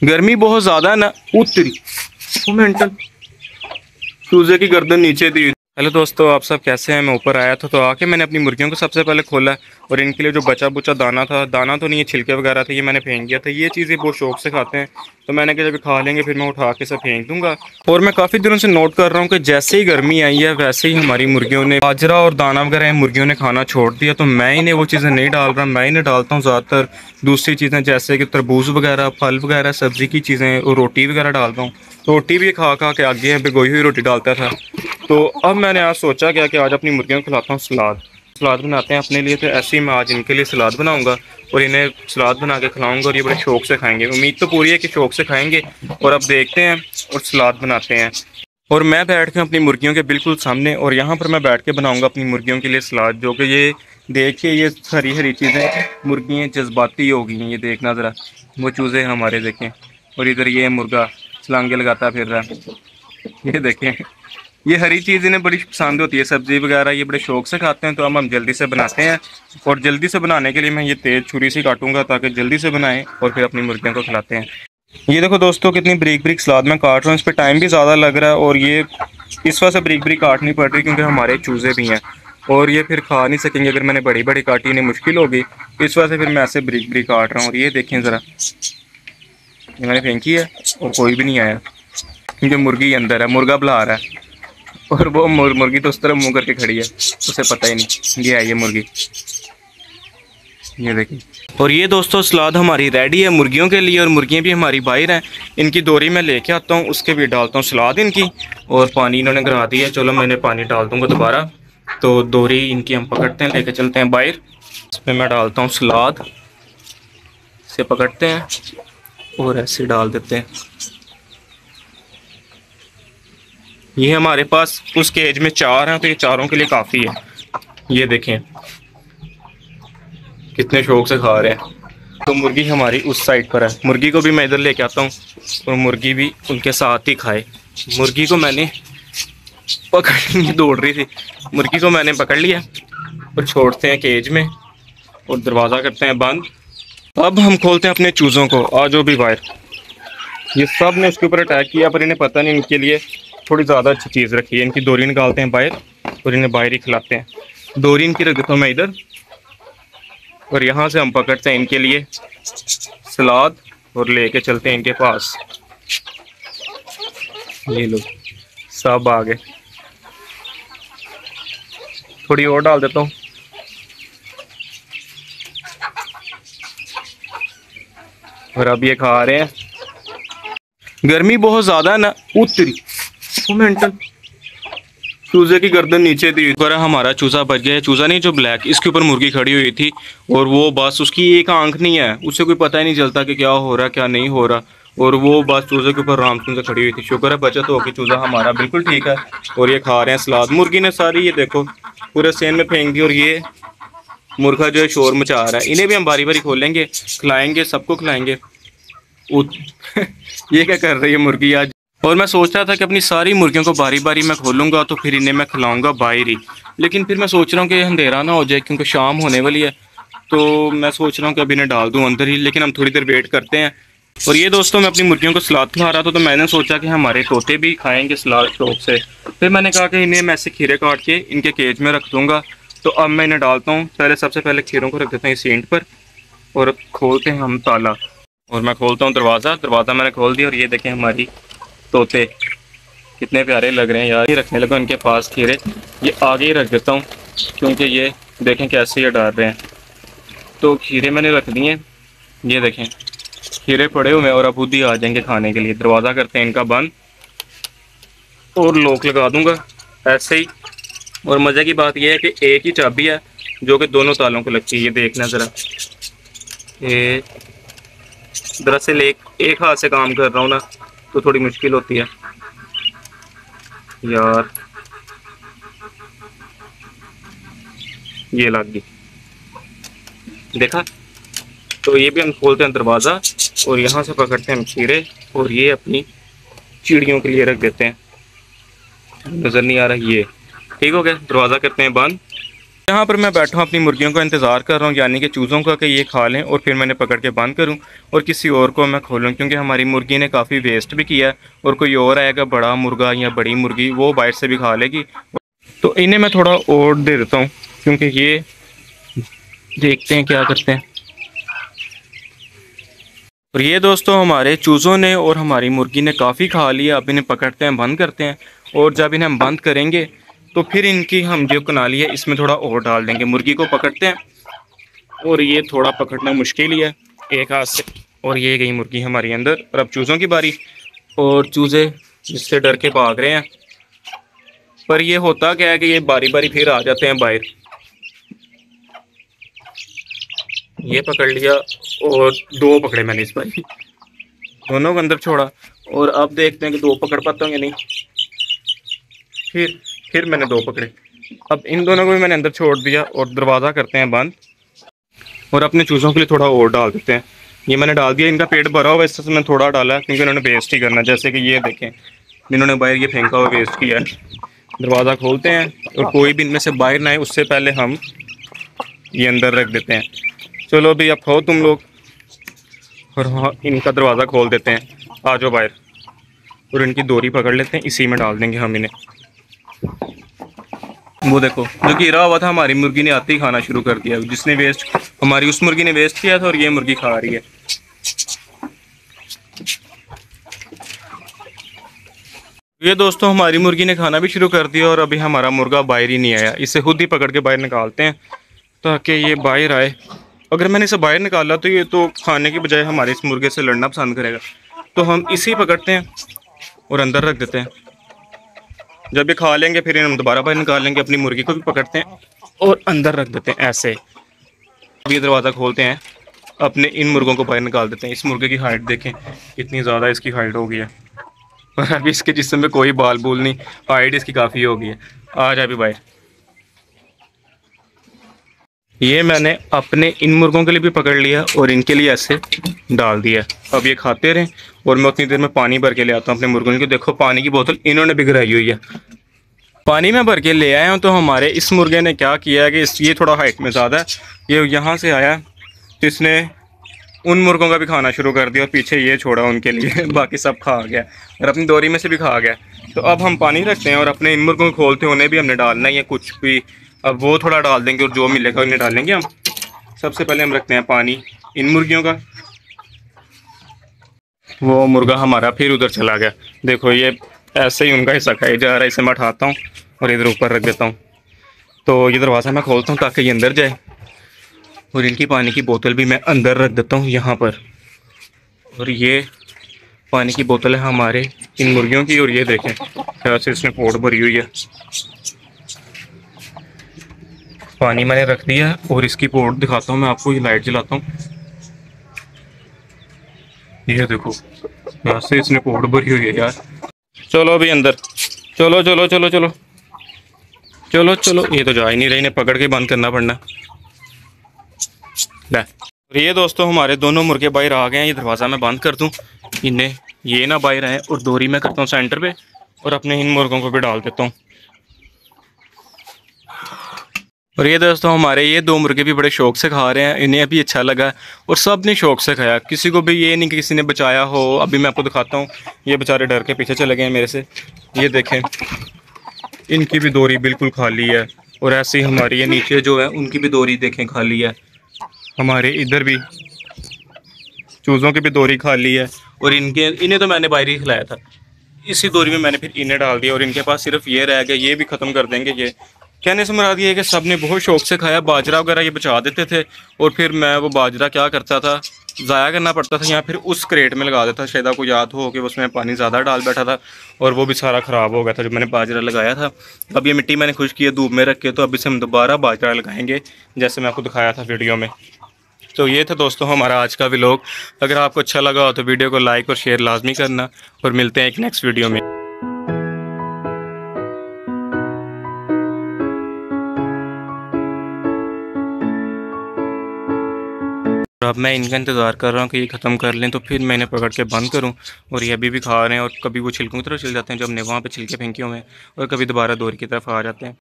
गर्मी बहुत ज्यादा है ना। उतरी वो मेंटल चूजे की गर्दन नीचे थी। हेलो दोस्तों, आप सब कैसे हैं। मैं ऊपर आया था तो आके मैंने अपनी मुर्गियों को सबसे पहले खोला और इनके लिए जो बचा बुचा दाना था, दाना तो नहीं है, छिलके वगैरह थे, ये मैंने फेंक दिया था। ये चीज़ें बहुत शौक से खाते हैं तो मैंने कहा जब खा लेंगे फिर मैं उठा के सब फेंक दूंगा। और मैं काफ़ी दिनों से नोट कर रहा हूँ कि जैसे ही गर्मी आई है वैसे ही हमारी मुर्गियों ने बाजरा और दाना वगैरह मुर्गियों ने खाना छोड़ दिया। तो मैं इन्हें वो चीज़ें नहीं डाल रहा, मैं इन्हें डालता हूँ ज़्यादातर दूसरी चीज़ें जैसे कि तरबूज वगैरह, फल वगैरह, सब्ज़ी की चीज़ें और रोटी वगैरह डालता हूँ। रोटी भी खा खा के आगे भिगोई हुई रोटी डालता था। तो अब मैंने आज सोचा क्या कि आज अपनी मुर्गियों को खिलाता हूँ सलाद। सलाद बनाते हैं अपने लिए, तो ऐसे ही मैं आज इनके लिए सलाद बनाऊंगा और इन्हें सलाद बना के खिलाऊंगा और ये बड़े शौक से खाएंगे। उम्मीद तो पूरी है कि शौक से खाएंगे। और अब देखते हैं और सलाद बनाते हैं। और मैं बैठ के अपनी मुर्गियों के बिल्कुल सामने और यहाँ पर मैं बैठ के बनाऊंगा अपनी मुर्गियों के लिए सलाद, जो कि ये देखिए ये हरी हरी चीज़ें मुर्गियाँ जज्बाती हो गई हैं। ये देखना ज़रा, वो चूज़े हमारे देखें, और इधर ये मुर्गा छलांगे लगाता फिर रहा है। ये देखें, ये हरी चीज़ इन्हें बड़ी पसंद होती है, सब्ज़ी वगैरह ये बड़े शौक से खाते हैं। तो अब हम जल्दी से बनाते हैं और जल्दी से बनाने के लिए मैं ये तेज़ छुरी से काटूंगा ताकि जल्दी से बनाएं और फिर अपनी मुर्गियों को खिलाते हैं। ये देखो दोस्तों, कितनी ब्रीक ब्रीक सलाद मैं काट रहा हूँ। इस पर टाइम भी ज़्यादा लग रहा है और ये इस वजह से ब्रीक ब्रीक काटनी पड़ रही है क्योंकि हमारे चूज़े भी हैं और ये फिर खा नहीं सकेंगे। अगर मैंने बड़ी बड़ी काटी इन्हें मुश्किल होगी, इस वजह से फिर मैं ऐसे ब्रीक ब्रीक काट रहा हूँ। और ये देखें ज़रा, ये मैंने फेंकी है और कोई भी नहीं आया क्योंकि मुर्गी अंदर है, मुर्गा बुला रहा है और वो मुर्गी तो उस तरफ मुंह करके खड़ी है, उसे पता ही नहीं ये आई है मुर्गी। ये देखिए, और ये दोस्तों सलाद हमारी रेडी है मुर्गियों के लिए और मुर्गियाँ भी हमारी बाहर हैं। इनकी दोरी मैं लेके आता हूँ, उसके भी डालता हूँ सलाद इनकी। और पानी इन्होंने गिरा दिया, चलो मैंने पानी डाल दूँगा दोबारा। तो दोरी इनकी हम पकड़ते हैं, लेके चलते हैं बाहर। इसमें मैं डालता हूँ सलाद, इसे पकड़ते हैं और ऐसे डाल देते हैं। ये हमारे पास उस केज में 4 हैं तो ये चारों के लिए काफ़ी है। ये देखें कितने शौक से खा रहे हैं। तो मुर्गी हमारी उस साइड पर है, मुर्गी को भी मैं इधर लेके आता हूँ और मुर्गी भी उनके साथ ही खाए। मुर्गी को मैंने पकड़ दौड़ रही थी, मुर्गी को मैंने पकड़ लिया और छोड़ते हैं केज में और दरवाज़ा करते हैं बंद। अब हम खोलते हैं अपने चूज़ों को, आ जाओ भी बाहर। ये सब ने उसके ऊपर अटैक किया पर इन्हें पता नहीं, इनके लिए थोड़ी ज़्यादा अच्छी चीज़ रखी है। इनकी दोरी निकालते हैं बाहर और इन्हें बाहर ही खिलाते हैं। दोरी इनकी रख देता हूँ मैं इधर और यहाँ से हम पकड़ते हैं इनके लिए सलाद और लेके चलते हैं इनके पास। ये लोग सब आ गए, थोड़ी और डाल देता हूँ। और अब ये खा रहे हैं। गर्मी बहुत ज़्यादा है ना। उतरी वो मेंटल चूजे की गर्दन नीचे थी। पर हमारा चूजा बच गया। चूजा नहीं, जो ब्लैक, इसके ऊपर मुर्गी खड़ी हुई थी और वो बस उसकी एक आंख नहीं है, उससे कोई पता ही नहीं चलता कि क्या हो रहा क्या नहीं हो रहा। और वो बस चूजे के ऊपर रामचून से खड़ी हुई थी। शुक्र है बचत होगी, चूजा हमारा बिल्कुल ठीक है। और ये खा रहे हैं सलाद। मुर्गी ने सारी ये देखो पूरे सेन में फेंक दी और ये मुर्गा जो है शोर मचा रहा है। इन्हें भी हम बारी बारी खोलेंगे, खिलाएंगे, सबको खिलाएंगे। ये क्या कर रही है मुर्गी आज। और मैं सोच रहा था कि अपनी सारी मुर्गियों को बारी बारी मैं खोलूँगा तो फिर इन्हें मैं खिलाऊँगा बाहर ही। लेकिन फिर मैं सोच रहा हूँ कि अंधेरा ना हो जाए क्योंकि शाम होने वाली है। तो मैं सोच रहा हूँ कि अभी इन्हें डाल दूँ अंदर ही, लेकिन हम थोड़ी देर वेट करते हैं। और ये दोस्तों, मैं अपनी मुर्गियों को सलाद खिला रहा था तो मैंने सोचा कि हमारे तोते भी खाएँगे सलाद शौक से। फिर मैंने कहा कि इन्हें मैं ऐसे खीरे काट के इनके केज में रख दूँगा। तो अब मैं इन्हें डालता हूँ। सबसे पहले खीरों को रख देता हूँ सींट पर और खोलते हैं हम ताला। और मैं खोलता हूँ दरवाज़ा मैंने खोल दिया और ये देखें हमारी तोते कितने प्यारे लग रहे हैं यार। ये रखने लगा इनके पास खीरे, ये आगे ही रख देता हूँ क्योंकि ये देखें कैसे ये डाल रहे हैं। तो खीरे मैंने रख दिए, ये देखें खीरे पड़े हुए हैं और अब खुद ही आ जाएंगे खाने के लिए। दरवाज़ा करते हैं इनका बंद और लॉक लगा दूँगा ऐसे ही। और मज़े की बात यह है कि एक ही चाबी है जो कि दोनों तालों को लगती है। ये देखना ज़रा, ये दरअसल एक हाथ से काम कर रहा हूँ ना तो थोड़ी मुश्किल होती है यार। ये लग गई, देखा। तो ये भी हम खोलते हैं दरवाज़ा और यहाँ से पकड़ते हैं हम खीरे और ये अपनी चिड़ियों के लिए रख देते हैं। नज़र नहीं आ रहा, ये ठीक हो गया। दरवाज़ा करते हैं बंद यहाँ पर मैं बैठा हूँ अपनी मुर्गियों का इंतज़ार कर रहा हूँ, यानी कि चूज़ों का कि ये खा लें और फिर मैंने पकड़ के बंद करूँ और किसी और को मैं खोलूँ, क्योंकि हमारी मुर्गी ने काफ़ी वेस्ट भी किया है और कोई और आएगा बड़ा मुर्गा या बड़ी मुर्गी, वो बाहर से भी खा लेगी। तो इन्हें मैं थोड़ा और दे देता हूँ, क्योंकि ये देखते हैं क्या करते हैं। और ये दोस्तों हमारे चूज़ों ने और हमारी मुर्गी ने काफ़ी खा लिया। अब इन्हें पकड़ते हैं, बंद करते हैं, और जब इन्हें हम बंद करेंगे तो फिर इनकी हम जो कनाली है इसमें थोड़ा और डाल देंगे। मुर्गी को पकड़ते हैं, और ये थोड़ा पकड़ना मुश्किल ही है एक हाथ से। और ये गई मुर्गी हमारी अंदर। और अब चूज़ों की बारी, और चूज़े जिससे डर के भाग रहे हैं, पर ये होता क्या है कि ये बारी बारी फिर आ जाते हैं बाहर। ये पकड़ लिया और दो पकड़े मैंने इस बार, दोनों को अंदर छोड़ा, और अब देखते हैं कि दो पकड़ पाता हूँ या नहीं। फिर मैंने दो पकड़े। अब इन दोनों को भी मैंने अंदर छोड़ दिया और दरवाज़ा करते हैं बंद, और अपने चूज़ों के लिए थोड़ा और डाल देते हैं। ये मैंने डाल दिया, इनका पेट भरा हुआ, इससे मैं थोड़ा डाला क्योंकि उन्होंने वेस्ट ही करना। जैसे कि ये देखें, इन्होंने बाहर ये फेंका हुआ वेस्ट किया है। दरवाज़ा खोलते हैं और कोई भी इनमें से बाहर ना आए उससे पहले हम ये अंदर रख देते हैं। चलो भाई अब खाओ तुम लोग, और हाँ इनका दरवाज़ा खोल देते हैं, आ जाओ बाहर। और इनकी डोरी पकड़ लेते हैं, इसी में डाल देंगे हम इन्हें। वो देखो जो गिरा हुआ था, हमारी मुर्गी ने आते ही खाना शुरू कर दिया। जिसने वेस्ट, हमारी उस मुर्गी ने वेस्ट किया था और ये मुर्गी खा रही है। ये दोस्तों हमारी मुर्गी ने खाना भी शुरू कर दिया, और अभी हमारा मुर्गा बाहर ही नहीं आया। इसे खुद ही पकड़ के बाहर निकालते हैं ताकि ये बाहर आए। अगर मैंने इसे बाहर निकाला तो ये तो खाने की बजाय हमारे इस मुर्गे से लड़ना पसंद करेगा। तो हम इसे पकड़ते हैं और अंदर रख देते हैं। जब ये खा लेंगे फिर हम दोबारा बाहर निकाल लेंगे। अपनी मुर्गी को भी पकड़ते हैं और अंदर रख देते हैं ऐसे। अब ये दरवाज़ा खोलते हैं, अपने इन मुर्गों को बाहर निकाल देते हैं। इस मुर्गे की हाइट देखें कितनी ज़्यादा इसकी हाइट हो गई है, और अभी इसके जिस्म में कोई बाल बूल नहीं, हाइट इसकी काफ़ी हो गई है। आ जाए अभी बाहर। ये मैंने अपने इन मुर्गों के लिए भी पकड़ लिया और इनके लिए ऐसे डाल दिया। अब ये खाते रहें, और मैं उतनी देर में पानी भर के ले आता हूँ अपने मुर्गों के। देखो पानी की बोतल इन्होंने भी गिराई हुई है। पानी में भर के ले आया हूँ। तो हमारे इस मुर्गे ने क्या किया है कि ये थोड़ा हाइट में ज़्यादा है, ये यहाँ से आया तो इसने उन मुर्गों का भी खाना शुरू कर दिया, और पीछे ये छोड़ा उनके लिए बाकी सब खा गया, और अपनी डोरी में से भी खा गया। तो अब हम पानी रखते हैं और अपने इन मुर्गों को खोलते हैं, उन्हें भी हमने डालना ही है कुछ भी। अब वो थोड़ा डाल देंगे और जो मिलेगा उन्हें डालेंगे हम। सबसे पहले हम रखते हैं पानी इन मुर्गियों का। वो मुर्गा हमारा फिर उधर चला गया। देखो ये ऐसे ही उनका हिस्सा खाई जा रहा है। इसे मैं उठाता हूँ और इधर ऊपर रख देता हूँ। तो ये दरवाज़ा मैं खोलता हूँ ताकि ये अंदर जाए, और इनकी पानी की बोतल भी मैं अंदर रख देता हूँ यहाँ पर। और ये पानी की बोतल है हमारे इन मुर्गियों की, और ये देखें क्या से इसने पोट भरी हुई है। पानी मैंने रख दिया है, और इसकी पोट दिखाता हूँ मैं आपको। ये लाइट जलाता हूँ, ये देखो यहाँ से इसने पोट भरी हुई है यार। चलो अभी अंदर, चलो चलो चलो चलो चलो चलो। ये तो जा ही नहीं रही, इन्हें पकड़ के बंद करना पड़ना। ये दोस्तों हमारे दोनों मुर्गे बाहर आ गए हैं। ये दरवाज़ा मैं बंद कर दूं, इन्हें ये ना बाहर आए, और डोरी मैं करता हूँ सेंटर पे, और अपने इन मुर्गों को भी डाल देता हूँ। और ये दोस्तों हमारे ये दो मुर्गे भी बड़े शौक से खा रहे हैं, इन्हें भी अच्छा लगा और सब ने शौक से खाया। किसी को भी ये नहीं कि किसी ने बचाया हो। अभी मैं आपको दिखाता हूँ, ये बेचारे डर के पीछे चले गए हैं मेरे से। ये देखें इनकी भी डोरी बिल्कुल खाली है, और ऐसे ही हमारी ये नीचे जो है उनकी भी डोरी देखें खाली है। हमारे इधर भी चूज़ों की भी डोरी खाली है, और इन्हें तो मैंने बाहर ही खिलाया था। इसी डोरी में मैंने फिर इन्हें डाल दिया, और इनके पास सिर्फ ये रह गया। ये भी ख़त्म कर देंगे। ये कहने से मुराद ये है कि सब ने बहुत शौक से खाया। बाजरा वगैरह ये बचा देते थे, और फिर मैं वो बाजरा क्या करता था, ज़ाया करना पड़ता था, या फिर उस क्रेट में लगा देता। शायद आपको याद हो कि उसमें पानी ज़्यादा डाल बैठा था, और वो भी सारा ख़राब हो गया था जो मैंने बाजरा लगाया था। अब ये मिट्टी मैंने खुश की है धूप में रख के, तो अब इसे हम दोबारा बाजरा लगाएंगे जैसे मैं आपको दिखाया था वीडियो में। तो ये था दोस्तों हमारा आज का व्लॉग। अगर आपको अच्छा लगा हो तो वीडियो को लाइक और शेयर लाजमी करना, और मिलते हैं एक नेक्स्ट वीडियो में। अब मैं इनका इंतज़ार कर रहा हूँ कि ये ख़त्म कर लें, तो फिर मैंने पकड़ के बंद करूँ। और ये अभी भी खा रहे हैं, और कभी वो छिलकों की तरफ चल जाते हैं जो हमने वहाँ पे छिलके फेंके हुए हैं, और कभी दोबारा डोरी की तरफ आ जाते हैं।